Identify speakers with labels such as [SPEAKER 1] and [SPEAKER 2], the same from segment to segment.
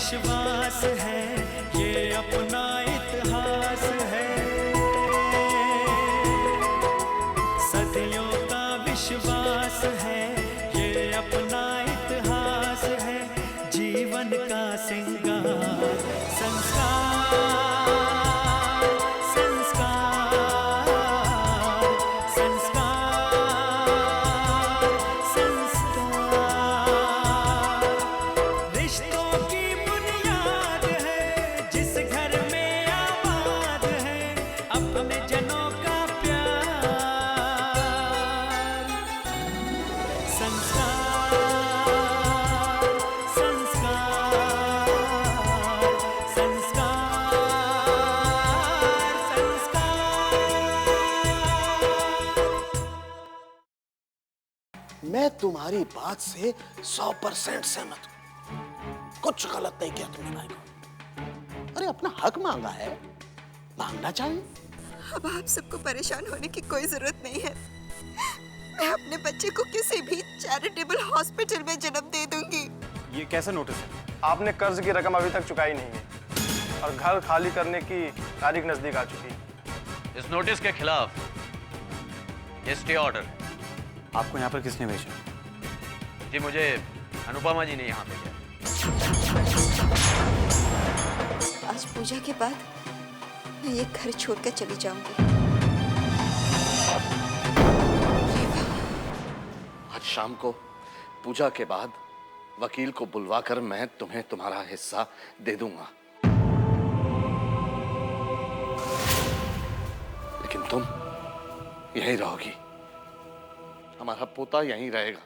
[SPEAKER 1] विश्वास है, ये अपना इतिहास है। सदियों का विश्वास है, ये अपना इतिहास है। जीवन का सिंगार संस्कार, संस्कार, संस्कार, संस्कार। रिश्तों की बुनियाद है, जिस घर में आबाद है अपने जनों का प्यार। संस्कार, संस्कार, संस्कार, संस्कार।
[SPEAKER 2] मैं तुम्हारी बात से 100% सहमत हूं। कुछ गलत नहीं किया तुमने भाई को। अरे अपना हक मांगा है, मांगना चाहिए।
[SPEAKER 3] अब आप सबको परेशान होने की कोई जरूरत नहीं है। मैं अपने बच्चे को किसी भी चैरिटेबल हॉस्पिटल में जन्म दे दूंगी।
[SPEAKER 4] ये कैसे नोटिस है? आपने कर्ज की रकम अभी तक चुकाई नहीं है और घर खाली करने की तारीख नजदीक आ चुकी है।
[SPEAKER 5] इस नोटिस के खिलाफ ये स्टे ऑर्डर है।
[SPEAKER 4] आपको यहाँ पर किसने भेजा?
[SPEAKER 5] जी मुझे अनुपमा जी ने यहाँ भेजा।
[SPEAKER 3] आज पूजा के बाद मैं ये घर छोड़कर चली जाऊंगी।
[SPEAKER 2] आज शाम को पूजा के बाद वकील को बुलवाकर मैं तुम्हें तुम्हारा हिस्सा दे दूंगा, लेकिन तुम यहीं रहोगी। हमारा पोता यहीं रहेगा।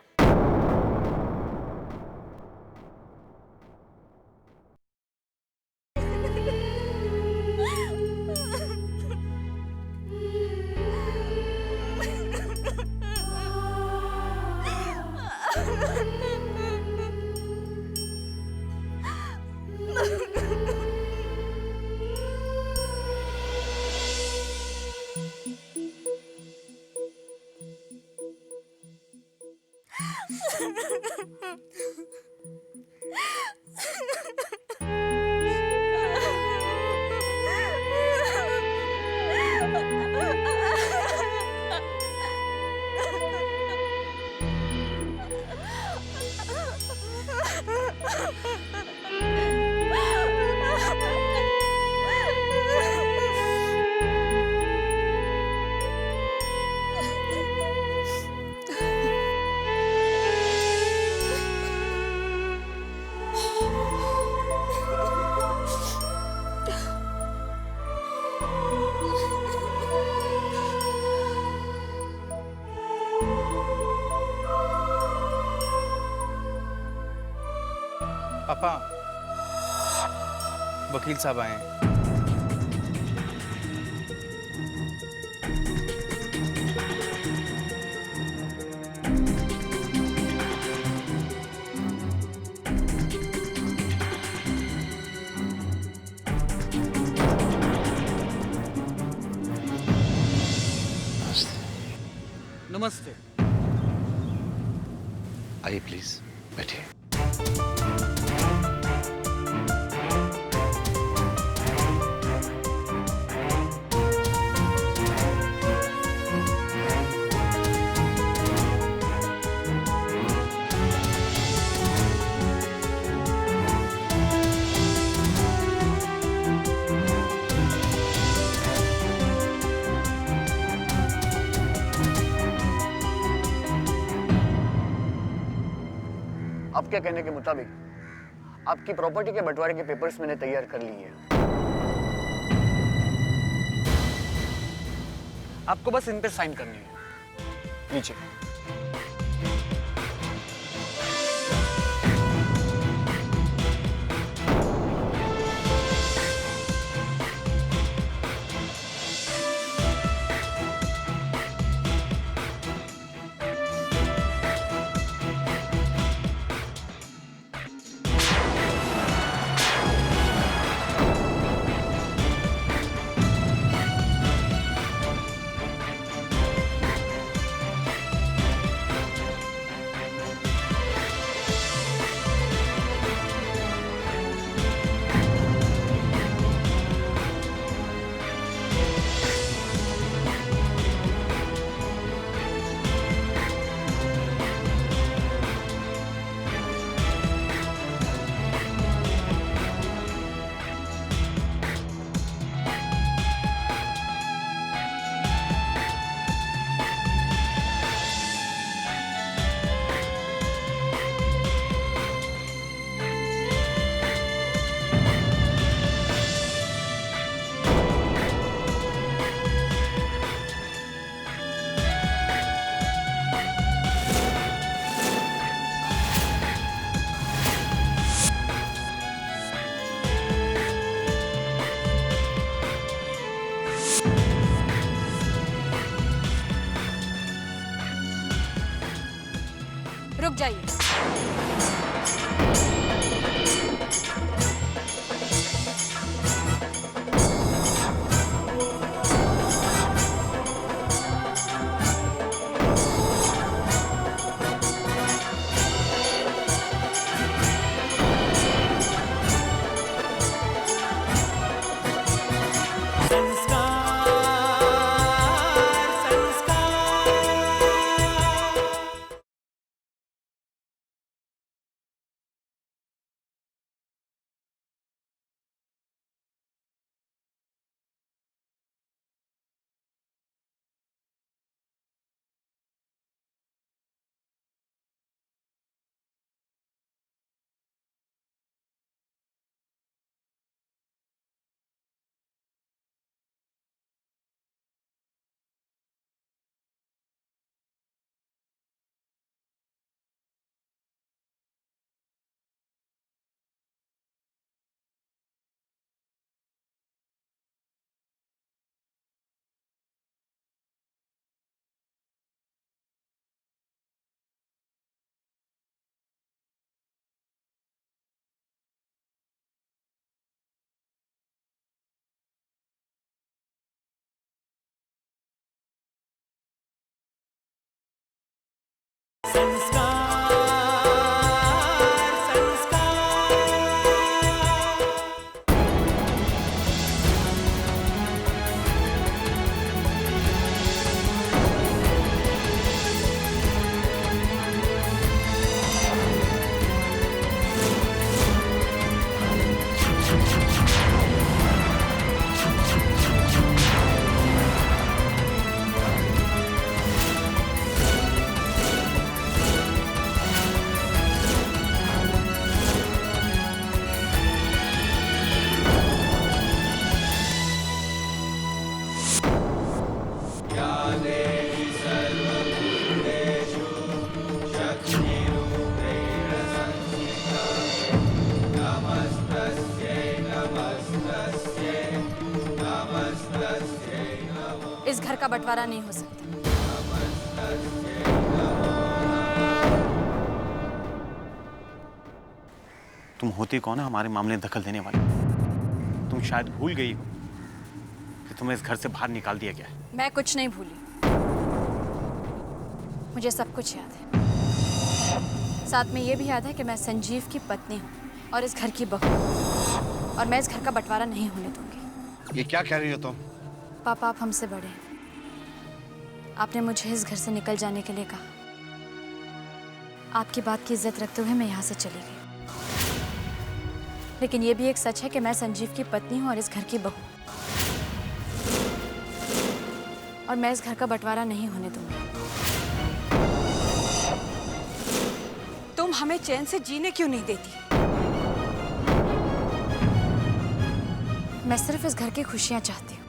[SPEAKER 4] पापा, वकील साहब आए हैं।
[SPEAKER 6] नमस्ते।
[SPEAKER 2] आइए प्लीज बैठिए।
[SPEAKER 6] आपके कहने के मुताबिक आपकी प्रॉपर्टी के बंटवारे के पेपर्स मैंने तैयार कर लिए हैं। आपको बस इन पे साइन करनी है। नीचे।
[SPEAKER 7] रुक जाइए। इस घर का बंटवारा नहीं हो सकता।
[SPEAKER 8] तुम होती कौन है हमारे मामले में दखल देने वाली? तुम शायद भूल गई हो कि तुम्हें इस घर से बाहर निकाल दिया गया है।
[SPEAKER 7] मैं कुछ नहीं भूली, मुझे सब कुछ याद है। साथ में ये भी याद है कि मैं संजीव की पत्नी हूँ और इस घर की बहू, और मैं इस घर का बंटवारा नहीं होने दूंगी।
[SPEAKER 2] ये क्या कह रही हो तुम?
[SPEAKER 7] पापा, आप हमसे बड़े हैं। आपने मुझे इस घर से निकल जाने के लिए कहा। आपकी बात की इज्जत रखते हुए मैं यहाँ से चली गई, लेकिन ये भी एक सच है कि मैं संजीव की पत्नी हूँ और इस घर की बहू, और मैं इस घर का बंटवारा नहीं होने दूंगी।
[SPEAKER 9] तुम हमें चैन से जीने क्यों नहीं देती?
[SPEAKER 7] मैं सिर्फ इस घर की खुशियाँ चाहती हूँ।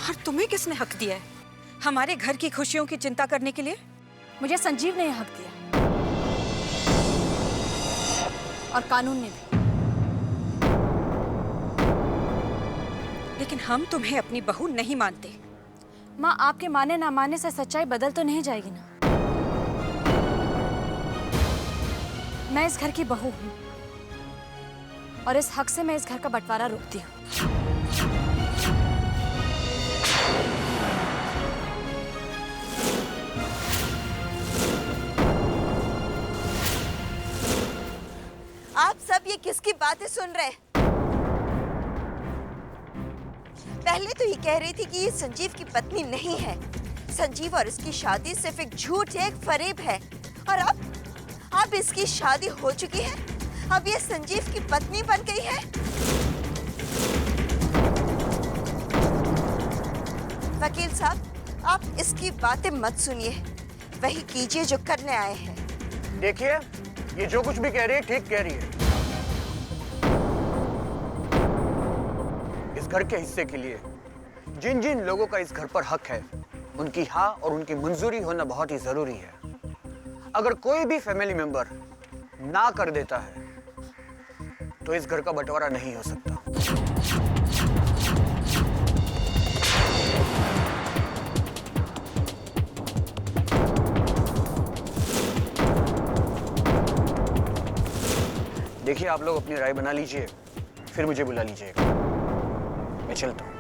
[SPEAKER 9] और तुम्हें किसने हक दिया है हमारे घर की खुशियों की चिंता करने के लिए?
[SPEAKER 7] मुझे संजीव ने हक दिया, और कानून ने भी।
[SPEAKER 9] लेकिन हम तुम्हें अपनी बहू नहीं मानते।
[SPEAKER 7] माँ, आपके माने ना माने से सच्चाई बदल तो नहीं जाएगी ना। मैं इस घर की बहू हूँ, और इस हक से मैं इस घर का बंटवारा रोकती हूँ।
[SPEAKER 3] आप सब ये किसकी बातें सुन रहे हैं? पहले तो ये कह रही थी कि ये संजीव की पत्नी नहीं है। संजीव और इसकी शादी सिर्फ एक झूठ है, एक फरेब है। और अब इसकी शादी हो चुकी है, अब ये संजीव की पत्नी बन गई है। वकील साहब, आप इसकी बातें मत सुनिए, वही कीजिए जो करने आए हैं।
[SPEAKER 6] देखिए, ये जो कुछ भी कह रही है ठीक कह रही है। इस घर के हिस्से के लिए जिन जिन लोगों का इस घर पर हक है, उनकी हाँ और उनकी मंजूरी होना बहुत ही जरूरी है। अगर कोई भी फैमिली मेंबर ना कर देता है तो इस घर का बंटवारा नहीं हो सकता। देखिए, आप लोग अपनी राय बना लीजिए, फिर मुझे बुला लीजिएगा। मैं चलता हूँ।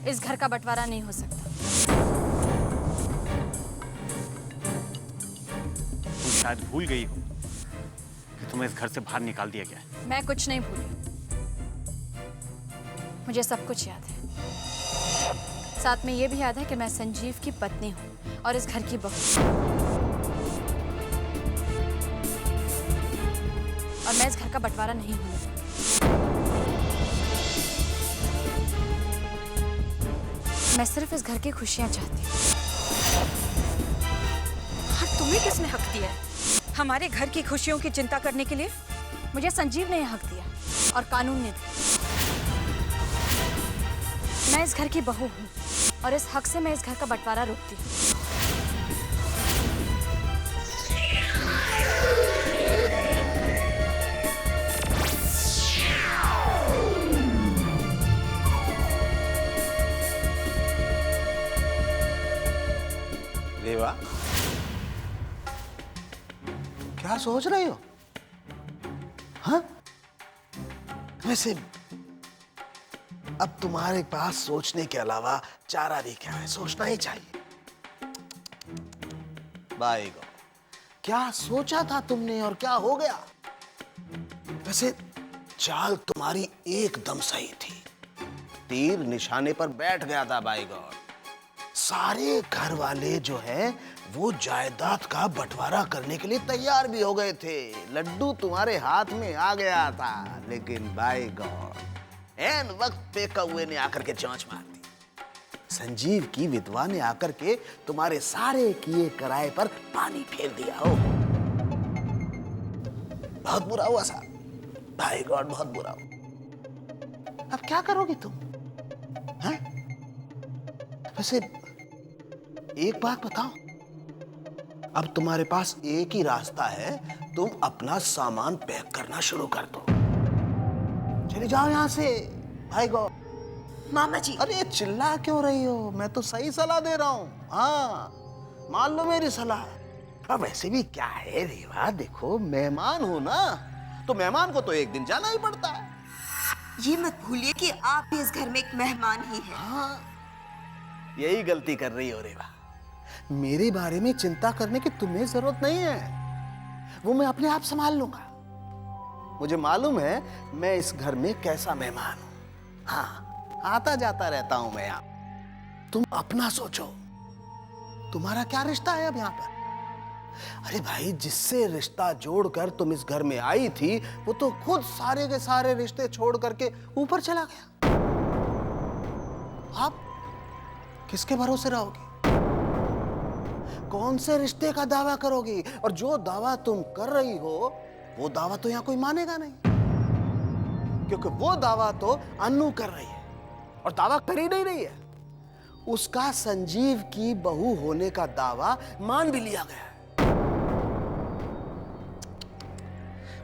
[SPEAKER 7] इस घर का बंटवारा नहीं हो सकता।
[SPEAKER 8] तुम शायद भूल गई हो कि तुम्हें इस घर से बाहर निकाल दिया गया है।
[SPEAKER 7] मैं कुछ नहीं भूली, मुझे सब कुछ याद है। साथ में ये भी याद है कि मैं संजीव की पत्नी हूँ और इस घर की बहू। और मैं इस घर का बंटवारा नहीं हूँ। मैं सिर्फ इस घर की खुशियां चाहती हूँ।
[SPEAKER 9] और तुम्हें किसने हक दिया है हमारे घर की खुशियों की चिंता करने के लिए?
[SPEAKER 7] मुझे संजीव ने यह हक दिया और कानून ने भी। मैं इस घर की बहू हूँ और इस हक से मैं इस घर का बंटवारा रोकती हूँ।
[SPEAKER 2] रेवा, क्या सोच रही हो? हाँ? वैसे अब तुम्हारे पास सोचने के अलावा चारा भी क्या है? सोचना ही चाहिए। भाई गो, क्या सोचा था तुमने और क्या हो गया? वैसे चाल तुम्हारी एकदम सही थी, तीर निशाने पर बैठ गया था भाई गॉड। सारे घर वाले जो है वो जायदाद का बंटवारा करने के लिए तैयार भी हो गए थे। लड्डू तुम्हारे हाथ में आ गया था, लेकिन बाय गॉड एन वक्त पे कौवे ने आकर के चोंच मार दी। संजीव की विधवा ने आकर के तुम्हारे सारे किए कराए पर पानी फेर दिया हो। बहुत बुरा हुआ साहब, बाय गॉड बहुत बुरा हुआ। अब क्या करोगी तुम? हाँ? वैसे एक बात बताओ, अब तुम्हारे पास एक ही रास्ता है, तुम अपना सामान पैक करना शुरू कर दो। चले जाओ यहाँ से भाई गो।
[SPEAKER 3] मामा जी,
[SPEAKER 2] अरे चिल्ला क्यों रही हो? मैं तो सही सलाह दे रहा हूँ। हाँ, मान लो मेरी सलाह। अब वैसे भी क्या है रेवा, देखो मेहमान हो ना, तो मेहमान को तो एक दिन जाना ही पड़ता है।
[SPEAKER 3] ये मत भूलिए कि आप भी इस घर में एक मेहमान ही हैं।
[SPEAKER 2] हाँ, यही गलती कर रही हो रेवा। मेरे बारे में चिंता करने की तुम्हें जरूरत नहीं है, वो मैं अपने आप संभाल लूंगा। मुझे मालूम है मैं इस घर में कैसा मेहमान हूं। हाँ, आता जाता रहता हूं मैं यहाँ। तुम अपना सोचो, तुम्हारा क्या रिश्ता है अब यहाँ पर? अरे भाई, जिससे रिश्ता जोड़कर तुम इस घर में आई थी, वो तो खुद सारे के सारे रिश्ते छोड़ करके ऊपर चला गया। आप किसके भरोसे रहोगी? कौन से रिश्ते का दावा करोगी? और जो दावा तुम कर रही हो, वो दावा तो यहाँ कोई मानेगा नहीं, क्योंकि वो दावा तो अन्नू कर रही है, और दावा कर ही नहीं रही है। उसका संजीव की बहू होने का दावा मान भी लिया गया है।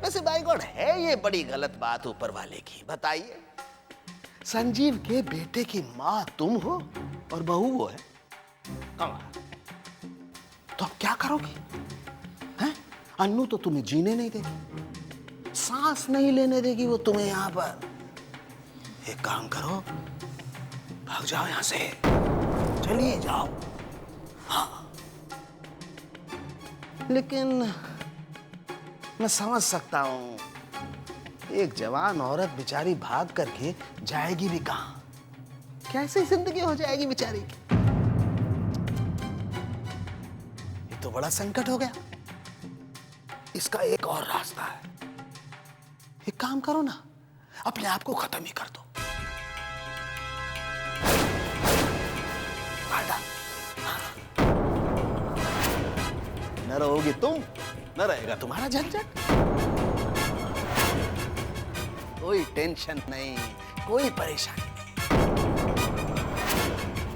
[SPEAKER 2] वैसे बाई गॉड, है ये बड़ी गलत बात ऊपर वाले की? बताइए, संजीव के बेटे की मां तुम हो और बहू वो है। तो अब क्या करोगी? हैं? अन्नू तो तुम्हें जीने नहीं देगी, सांस नहीं लेने देगी वो तुम्हें यहां पर। एक काम करो, भाग जाओ यहां से, चलिए जाओ। हाँ, लेकिन मैं समझ सकता हूं, एक जवान औरत बेचारी भाग करके जाएगी भी कहां? कैसी जिंदगी हो जाएगी बेचारी की? ये तो बड़ा संकट हो गया। इसका एक और रास्ता है। एक काम करो ना, अपने आप को खत्म ही कर दो। न रहोगी तुम, न रहेगा तुम्हारा झंझट। कोई टेंशन नहीं, कोई परेशानी नहीं,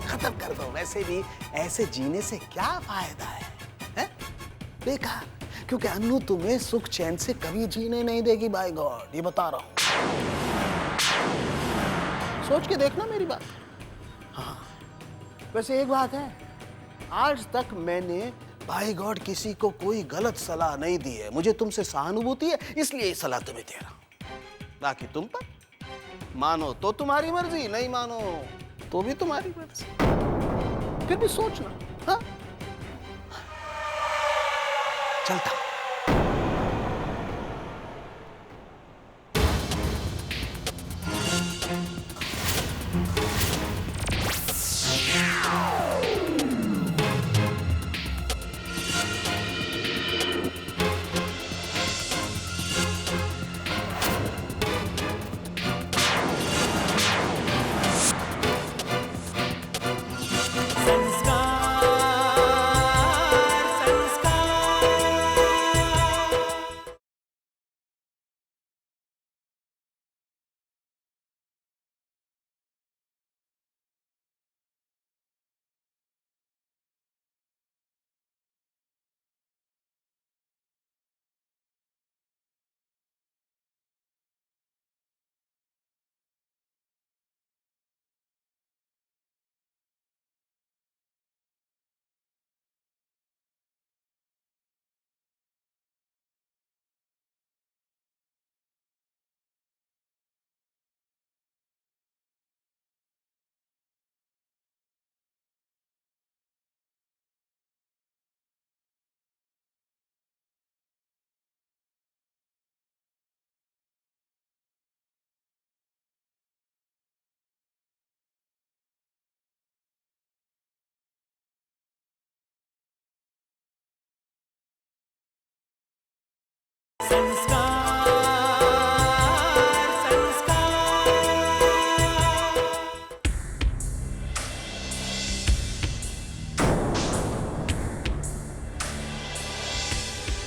[SPEAKER 2] खत्म कर दो। वैसे भी ऐसे जीने से क्या फायदा है? बेकार, क्योंकि अन्नू तुम्हें सुख चैन से कभी जीने नहीं देगी। बाय गॉड, ये बता रहा हूं। सोच के देखना मेरी बात। हाँ, वैसे एक बात है, आज तक मैंने बाय गॉड किसी को कोई गलत सलाह नहीं दी है। मुझे तुमसे सहानुभूति है, इसलिए ये सलाह तुम्हें दे रहा हूं। बाकी तुम पर मानो तो तुम्हारी मर्जी, नहीं मानो तो भी तुम्हारी मर्जी। फिर भी सोचना। हाँ, चलता हूं।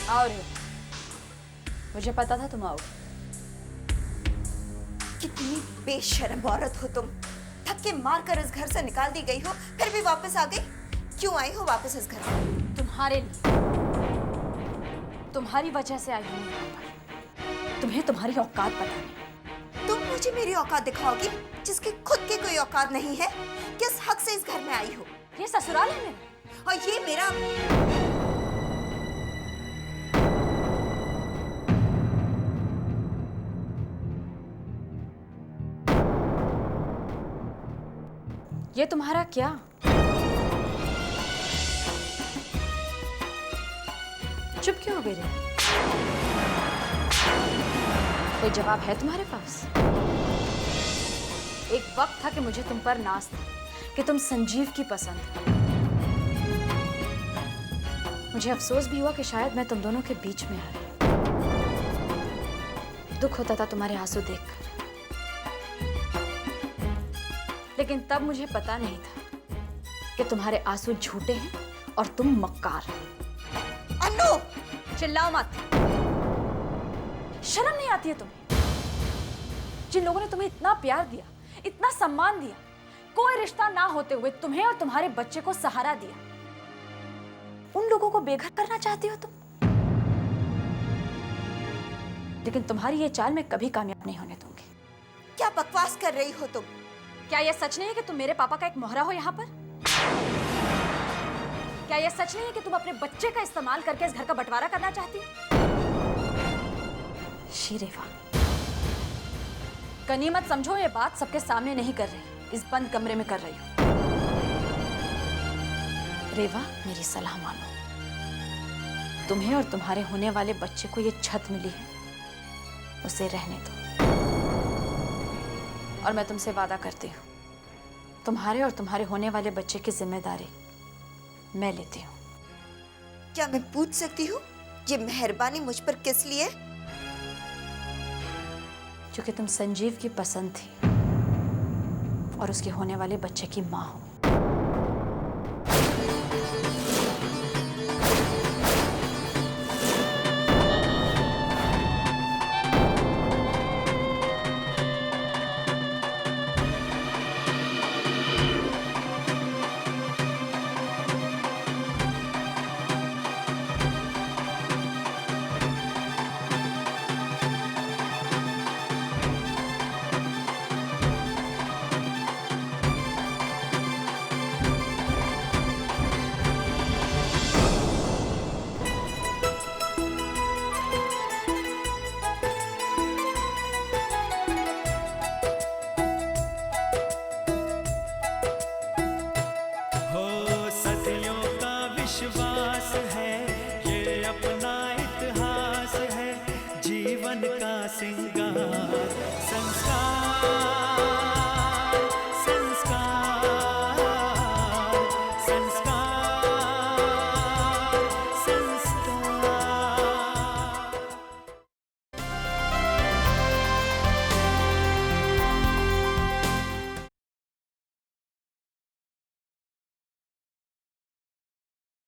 [SPEAKER 7] और मुझे पता था तुम आओगे।
[SPEAKER 3] कितनी बेशर्म औरत हो तुम। थक के मारकर इस घर से निकाल दी गई हो, फिर भी वापस आ गई। क्यों आई हो वापस इस घर में?
[SPEAKER 7] तुम्हारे लिए, तुम्हारी वजह से आई हूँ मैं यहाँ पर। तुम्हें तुम्हारी औकात पता नहीं।
[SPEAKER 3] तुम मुझे मेरी औकात दिखाओगी जिसकी खुद की कोई औकात नहीं है? किस हक से इस घर में आई हो?
[SPEAKER 7] ये ससुराल है मेरा
[SPEAKER 3] और ये मेरा।
[SPEAKER 7] ये तुम्हारा क्या? चुप क्यों हो गई रे? कोई जवाब है तुम्हारे पास? एक वक्त था कि मुझे तुम पर नाज था कि तुम संजीव की पसंद हो। मुझे अफसोस भी हुआ कि शायद मैं तुम दोनों के बीच में आ रही। दुख होता था तुम्हारे आंसू देखकर, लेकिन तब मुझे पता नहीं था कि तुम्हारे आंसू झूठे हैं और तुम मक्कार।
[SPEAKER 3] अन्नू!
[SPEAKER 7] चिल्लाओ मत। शर्म नहीं आती है तुम्हें? जिन लोगों ने तुम्हें इतना प्यार दिया, इतना सम्मान दिया, कोई रिश्ता ना होते हुए तुम्हें और तुम्हारे बच्चे को सहारा दिया, उन लोगों को बेघर करना चाहती हो तुम? लेकिन तुम्हारी ये चाल मैं कभी कामयाब नहीं होने दूंगी।
[SPEAKER 3] क्या बकवास कर रही हो तुम?
[SPEAKER 7] क्या यह सच नहीं है कि तुम मेरे पापा का एक मोहरा हो यहाँ पर? क्या यह सच नहीं है कि तुम अपने बच्चे का इस्तेमाल करके इस घर का बंटवारा करना चाहती हो? शीरेवा, गनीमत समझो, ये बात सबके सामने नहीं कर रही, इस बंद कमरे में कर रही हूं। रेवा, मेरी सलाह मानो। तुम्हें और तुम्हारे होने वाले बच्चे को ये छत मिली है, उसे रहने दो। और मैं तुमसे वादा करती हूँ, तुम्हारे और तुम्हारे होने वाले बच्चे की जिम्मेदारी मैं लेती हूँ।
[SPEAKER 3] क्या मैं पूछ सकती हूँ ये मेहरबानी मुझ पर किस लिए?
[SPEAKER 7] क्योंकि तुम संजीव की पसंद थी और उसके होने वाले बच्चे की माँ हो।